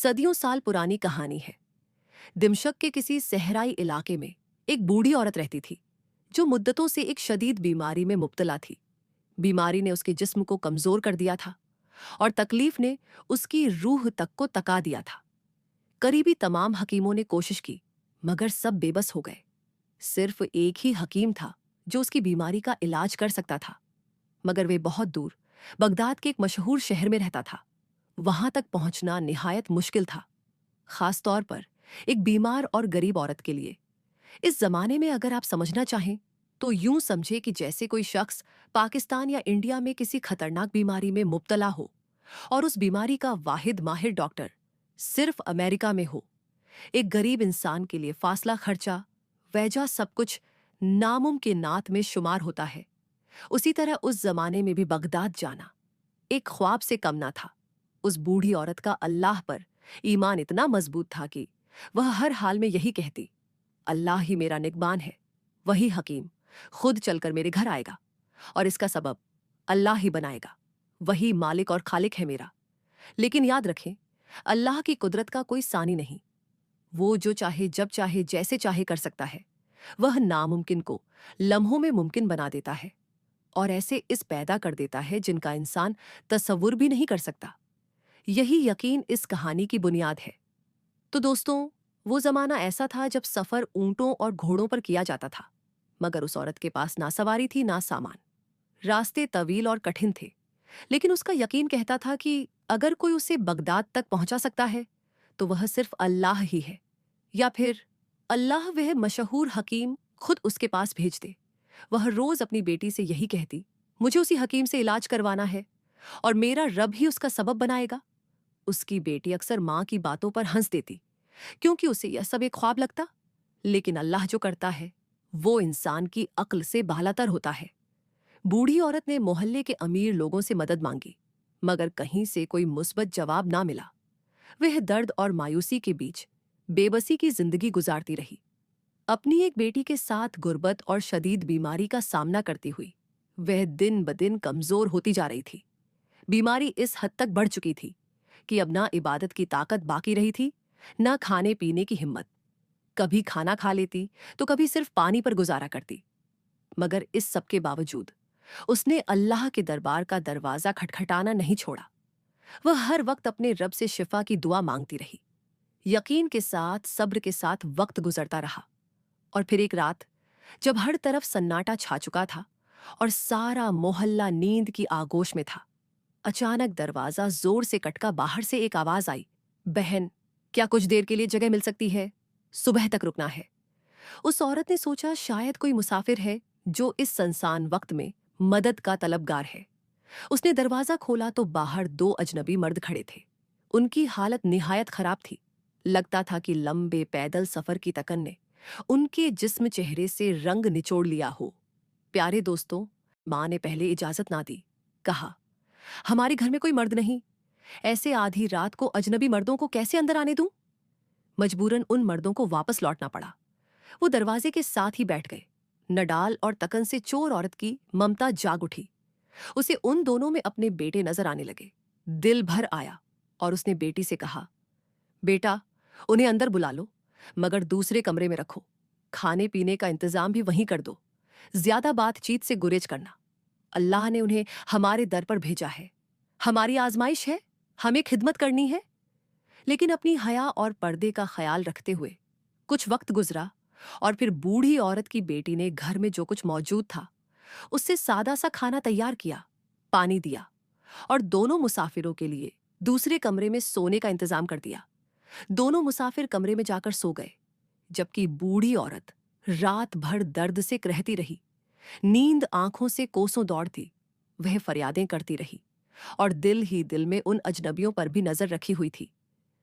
सदियों साल पुरानी कहानी है। दिमशक के किसी सहराई इलाके में एक बूढ़ी औरत रहती थी जो मुद्दतों से एक शदीद बीमारी में मुब्तला थी। बीमारी ने उसके जिस्म को कमजोर कर दिया था और तकलीफ ने उसकी रूह तक को तका दिया था। करीबी तमाम हकीमों ने कोशिश की मगर सब बेबस हो गए। सिर्फ एक ही हकीम था जो उसकी बीमारी का इलाज कर सकता था, मगर वे बहुत दूर बगदाद के एक मशहूर शहर में रहता था। वहां तक पहुंचना निहायत मुश्किल था, खास तौर पर एक बीमार और गरीब औरत के लिए। इस जमाने में अगर आप समझना चाहें तो यूं समझे कि जैसे कोई शख्स पाकिस्तान या इंडिया में किसी खतरनाक बीमारी में मुब्तला हो और उस बीमारी का वाहिद माहिर डॉक्टर सिर्फ अमेरिका में हो। एक गरीब इंसान के लिए फासला खर्चा, वजह सब कुछ नामुमकिनात में शुमार होता है। उसी तरह उस जमाने में भी बगदाद जाना एक ख्वाब से कम ना था। उस बूढ़ी औरत का अल्लाह पर ईमान इतना मजबूत था कि वह हर हाल में यही कहती, अल्लाह ही मेरा निगबान है, वही हकीम खुद चलकर मेरे घर आएगा और इसका सबब अल्लाह ही बनाएगा, वही मालिक और खालिक है मेरा। लेकिन याद रखें, अल्लाह की कुदरत का कोई सानी नहीं। वो जो चाहे जब चाहे जैसे चाहे कर सकता है। वह नामुमकिन को लम्हों में मुमकिन बना देता है और ऐसे इस पैदा कर देता है जिनका इंसान तसव्वुर भी नहीं कर सकता। यही यकीन इस कहानी की बुनियाद है। तो दोस्तों, वो जमाना ऐसा था जब सफर ऊंटों और घोड़ों पर किया जाता था, मगर उस औरत के पास ना सवारी थी ना सामान। रास्ते तवील और कठिन थे, लेकिन उसका यकीन कहता था कि अगर कोई उसे बगदाद तक पहुंचा सकता है तो वह सिर्फ अल्लाह ही है, या फिर अल्लाह वह मशहूर हकीम खुद उसके पास भेज दे। वह रोज अपनी बेटी से यही कहती, मुझे उसी हकीम से इलाज करवाना है और मेरा रब ही उसका सबब बनाएगा। उसकी बेटी अक्सर माँ की बातों पर हंस देती, क्योंकि उसे यह सब एक ख्वाब लगता। लेकिन अल्लाह जो करता है वो इंसान की अक्ल से बालातर होता है। बूढ़ी औरत ने मोहल्ले के अमीर लोगों से मदद मांगी, मगर कहीं से कोई मुस्बत जवाब ना मिला। वह दर्द और मायूसी के बीच बेबसी की जिंदगी गुजारती रही, अपनी एक बेटी के साथ गुर्बत और शदीद बीमारी का सामना करती हुई। वह दिन ब दिन कमजोर होती जा रही थी। बीमारी इस हद तक बढ़ चुकी थी कि अब ना इबादत की ताकत बाकी रही थी, ना खाने पीने की हिम्मत। कभी खाना खा लेती तो कभी सिर्फ पानी पर गुजारा करती। मगर इस सब के बावजूद उसने अल्लाह के दरबार का दरवाजा खटखटाना नहीं छोड़ा। वह हर वक्त अपने रब से शिफा की दुआ मांगती रही। यकीन के साथ, सब्र के साथ वक्त गुजरता रहा। और फिर एक रात, जब हर तरफ सन्नाटा छा चुका था और सारा मोहल्ला नींद की आगोश में था, अचानक दरवाजा जोर से खटका। बाहर से एक आवाज आई, बहन, क्या कुछ देर के लिए जगह मिल सकती है? सुबह तक रुकना है। उस औरत ने सोचा शायद कोई मुसाफिर है जो इस सुनसान वक्त में मदद का तलबगार है। उसने दरवाजा खोला तो बाहर दो अजनबी मर्द खड़े थे। उनकी हालत निहायत खराब थी। लगता था कि लंबे पैदल सफर की तकन ने उनके जिस्म चेहरे से रंग निचोड़ लिया हो। प्यारे दोस्तों, माँ ने पहले इजाजत ना दी। कहा, हमारे घर में कोई मर्द नहीं, ऐसे आधी रात को अजनबी मर्दों को कैसे अंदर आने दूं? मजबूरन उन मर्दों को वापस लौटना पड़ा। वो दरवाजे के साथ ही बैठ गए। नडाल और तकन से चोर औरत की ममता जाग उठी। उसे उन दोनों में अपने बेटे नजर आने लगे। दिल भर आया और उसने बेटी से कहा, बेटा, उन्हें अंदर बुला लो, मगर दूसरे कमरे में रखो। खाने पीने का इंतजाम भी वहीं कर दो। ज्यादा बातचीत से गुरेज करना। अल्लाह ने उन्हें हमारे दर पर भेजा है, हमारी आजमाइश है, हमें खिदमत करनी है। लेकिन अपनी हया और पर्दे का ख्याल रखते हुए कुछ वक्त गुजरा और फिर बूढ़ी औरत की बेटी ने घर में जो कुछ मौजूद था उससे सादा सा खाना तैयार किया, पानी दिया और दोनों मुसाफिरों के लिए दूसरे कमरे में सोने का इंतजाम कर दिया। दोनों मुसाफिर कमरे में जाकर सो गए, जबकि बूढ़ी औरत रात भर दर्द से रहती रही। नींद आंखों से कोसों दौड़ती। वह फरियादें करती रही और दिल ही दिल में उन अजनबियों पर भी नजर रखी हुई थी।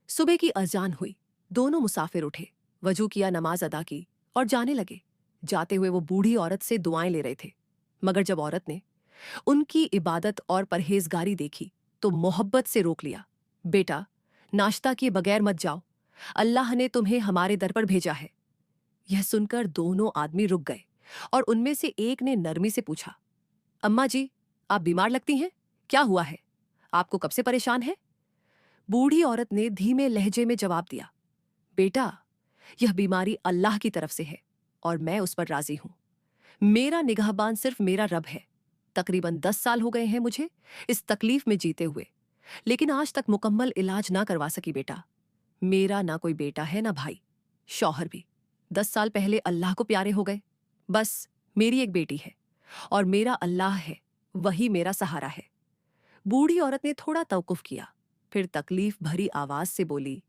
सुबह की अजान हुई। दोनों मुसाफिर उठे, वजू किया, नमाज अदा की और जाने लगे। जाते हुए वो बूढ़ी औरत से दुआएं ले रहे थे, मगर जब औरत ने उनकी इबादत और परहेजगारी देखी तो मोहब्बत से रोक लिया। बेटा, नाश्ता किए बगैर मत जाओ, अल्लाह ने तुम्हें हमारे दर पर भेजा है। यह सुनकर दोनों आदमी रुक गए और उनमें से एक ने नरमी से पूछा, अम्मा जी, आप बीमार लगती हैं, क्या हुआ है? आपको कब से परेशान है? बूढ़ी औरत ने धीमे लहजे में जवाब दिया, बेटा, यह बीमारी अल्लाह की तरफ से है और मैं उस पर राजी हूं। मेरा निगाहबान सिर्फ मेरा रब है। तकरीबन 10 साल हो गए हैं मुझे इस तकलीफ में जीते हुए, लेकिन आज तक मुकम्मल इलाज ना करवा सकी बेटा। मेरा ना कोई बेटा है ना भाई, शौहर भी 10 साल पहले अल्लाह को प्यारे हो गए। बस मेरी एक बेटी है और मेरा अल्लाह है, वही मेरा सहारा है। बूढ़ी औरत ने थोड़ा तवकुफ किया, फिर तकलीफ भरी आवाज से बोली,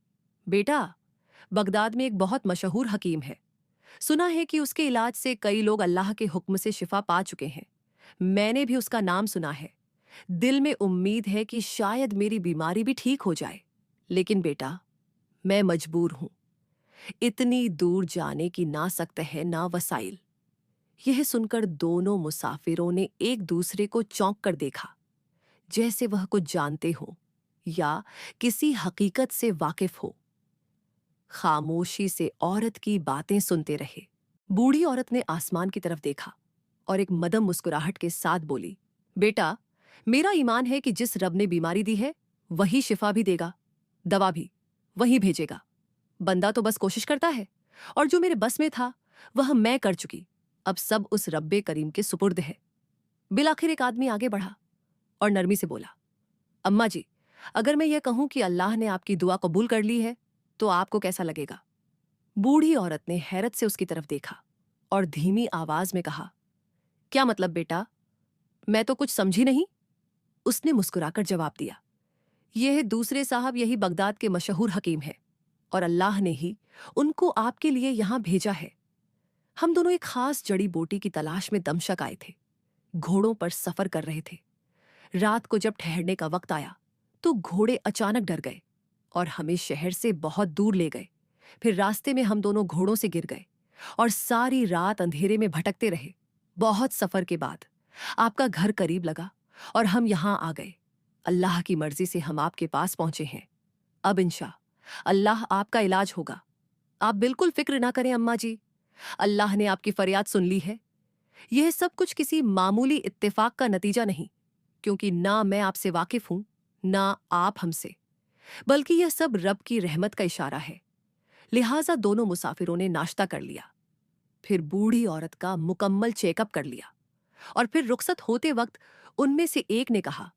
बेटा, बगदाद में एक बहुत मशहूर हकीम है। सुना है कि उसके इलाज से कई लोग अल्लाह के हुक्म से शिफा पा चुके हैं। मैंने भी उसका नाम सुना है। दिल में उम्मीद है कि शायद मेरी बीमारी भी ठीक हो जाए। लेकिन बेटा, मैं मजबूर हूं। इतनी दूर जाने की ना सख्त है ना वसाइल। यह सुनकर दोनों मुसाफिरों ने एक दूसरे को चौंक कर देखा, जैसे वह कुछ जानते हो या किसी हकीकत से वाकिफ हो। खामोशी से औरत की बातें सुनते रहे। बूढ़ी औरत ने आसमान की तरफ देखा और एक मदम मुस्कुराहट के साथ बोली, बेटा, मेरा ईमान है कि जिस रब ने बीमारी दी है वही शिफा भी देगा, दवा भी वही भेजेगा। बंदा तो बस कोशिश करता है, और जो मेरे बस में था वह मैं कर चुकी। अब सब उस रब्बे करीम के सुपुर्द है। बिलाखिर एक आदमी आगे बढ़ा और नरमी से बोला, अम्मा जी, अगर मैं यह कहूं कि अल्लाह ने आपकी दुआ कबूल कर ली है तो आपको कैसा लगेगा? बूढ़ी औरत ने हैरत से उसकी तरफ देखा और धीमी आवाज में कहा, क्या मतलब बेटा? मैं तो कुछ समझी नहीं। उसने मुस्कुराकर जवाब दिया, यह दूसरे साहब यही बगदाद के मशहूर हकीम है और अल्लाह ने ही उनको आपके लिए यहां भेजा है। हम दोनों एक खास जड़ी बूटी की तलाश में दमशक आए थे। घोड़ों पर सफर कर रहे थे। रात को जब ठहरने का वक्त आया तो घोड़े अचानक डर गए और हमें शहर से बहुत दूर ले गए। फिर रास्ते में हम दोनों घोड़ों से गिर गए और सारी रात अंधेरे में भटकते रहे। बहुत सफर के बाद आपका घर करीब लगा और हम यहां आ गए। अल्लाह की मर्जी से हम आपके पास पहुंचे हैं। अब अल्लाह आपका इलाज होगा। आप बिल्कुल फिक्र ना करें अम्मा जी। अल्लाह ने आपकी फरियाद सुन ली है। यह सब कुछ किसी मामूली इत्तेफाक का नतीजा नहीं, क्योंकि ना मैं आपसे वाकिफ हूं ना आप हमसे, बल्कि यह सब रब की रहमत का इशारा है। लिहाजा दोनों मुसाफिरों ने नाश्ता कर लिया, फिर बूढ़ी औरत का मुकम्मल चेकअप कर लिया और फिर रुखसत होते वक्त उनमें से एक ने कहा,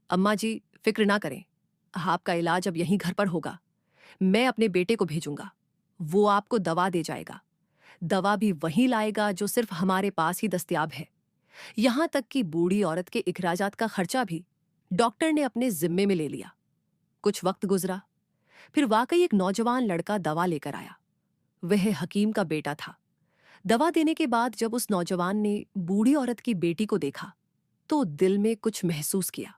अम्मा जी, फिक्र ना करें, आपका इलाज अब यहीं घर पर होगा। मैं अपने बेटे को भेजूंगा, वो आपको दवा दे जाएगा। दवा भी वहीं लाएगा जो सिर्फ हमारे पास ही दस्तयाब है। यहां तक कि बूढ़ी औरत के इखराजात का खर्चा भी डॉक्टर ने अपने जिम्मे में ले लिया। कुछ वक्त गुजरा, फिर वाकई एक नौजवान लड़का दवा लेकर आया। वह हकीम का बेटा था। दवा देने के बाद जब उस नौजवान ने बूढ़ी औरत की बेटी को देखा तो दिल में कुछ महसूस किया।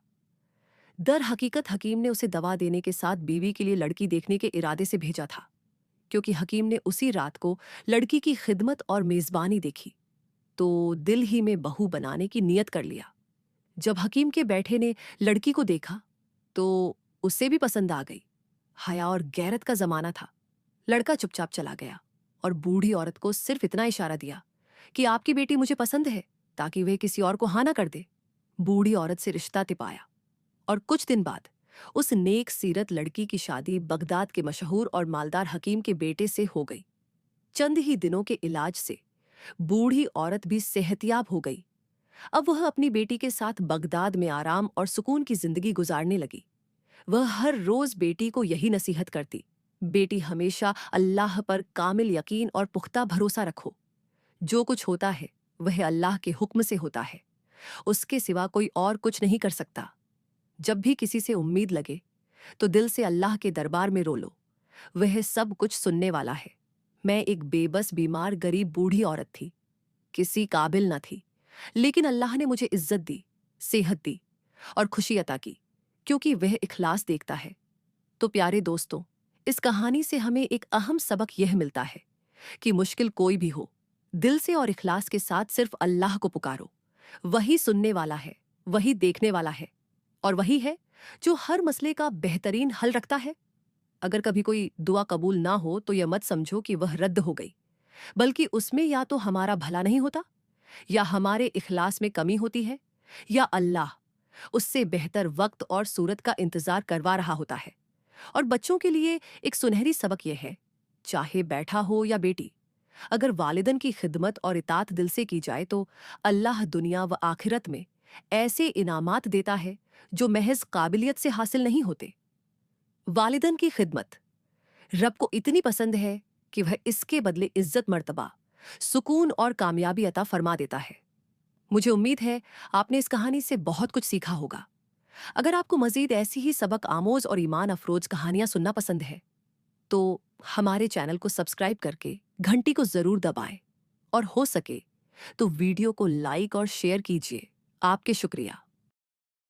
दर हकीकत हकीम ने उसे दवा देने के साथ बीवी के लिए लड़की देखने के इरादे से भेजा था, क्योंकि हकीम ने उसी रात को लड़की की खिदमत और मेजबानी देखी तो दिल ही में बहू बनाने की नियत कर लिया। जब हकीम के बैठे ने लड़की को देखा तो उसे भी पसंद आ गई। हया और गैरत का जमाना था। लड़का चुपचाप चला गया और बूढ़ी औरत को सिर्फ इतना इशारा दिया कि आपकी बेटी मुझे पसंद है, ताकि वह किसी और को हाँ ना कर दे। बूढ़ी औरत से रिश्ता तिपाया और कुछ दिन बाद उस नेक सीरत लड़की की शादी बगदाद के मशहूर और मालदार हकीम के बेटे से हो गई। चंद ही दिनों के इलाज से बूढ़ी औरत भी सेहतियाब हो गई। अब वह अपनी बेटी के साथ बगदाद में आराम और सुकून की जिंदगी गुजारने लगी। वह हर रोज बेटी को यही नसीहत करती, बेटी हमेशा अल्लाह पर कामिल यकीन और पुख्ता भरोसा रखो। जो कुछ होता है वह अल्लाह के हुक्म से होता है, उसके सिवा कोई और कुछ नहीं कर सकता। जब भी किसी से उम्मीद लगे तो दिल से अल्लाह के दरबार में रो लो, वह सब कुछ सुनने वाला है। मैं एक बेबस बीमार गरीब बूढ़ी औरत थी, किसी काबिल न थी, लेकिन अल्लाह ने मुझे इज्जत दी, सेहत दी और खुशी अता की, क्योंकि वह इखलास देखता है। तो प्यारे दोस्तों, इस कहानी से हमें एक अहम सबक यह मिलता है कि मुश्किल कोई भी हो, दिल से और इखलास के साथ सिर्फ अल्लाह को पुकारो। वही सुनने वाला है, वही देखने वाला है और वही है जो हर मसले का बेहतरीन हल रखता है। अगर कभी कोई दुआ कबूल ना हो तो यह मत समझो कि वह रद्द हो गई, बल्कि उसमें या तो हमारा भला नहीं होता, या हमारे इखलास में कमी होती है, या अल्लाह उससे बेहतर वक्त और सूरत का इंतजार करवा रहा होता है। और बच्चों के लिए एक सुनहरी सबक यह है, चाहे बैठा हो या बेटी, अगर वालिदन की खिदमत और इताअत दिल से की जाए तो अल्लाह दुनिया व आखिरत में ऐसे इनामात देता है जो महज काबिलियत से हासिल नहीं होते। वालिदन की खिदमत रब को इतनी पसंद है कि वह इसके बदले इज्जत मर्तबा, सुकून और कामयाबी अता फरमा देता है। मुझे उम्मीद है आपने इस कहानी से बहुत कुछ सीखा होगा। अगर आपको मजीद ऐसी ही सबक आमोज और ईमान अफरोज कहानियां सुनना पसंद है तो हमारे चैनल को सब्सक्राइब करके घंटी को जरूर दबाएं और हो सके तो वीडियो को लाइक और शेयर कीजिए। आपके शुक्रिया।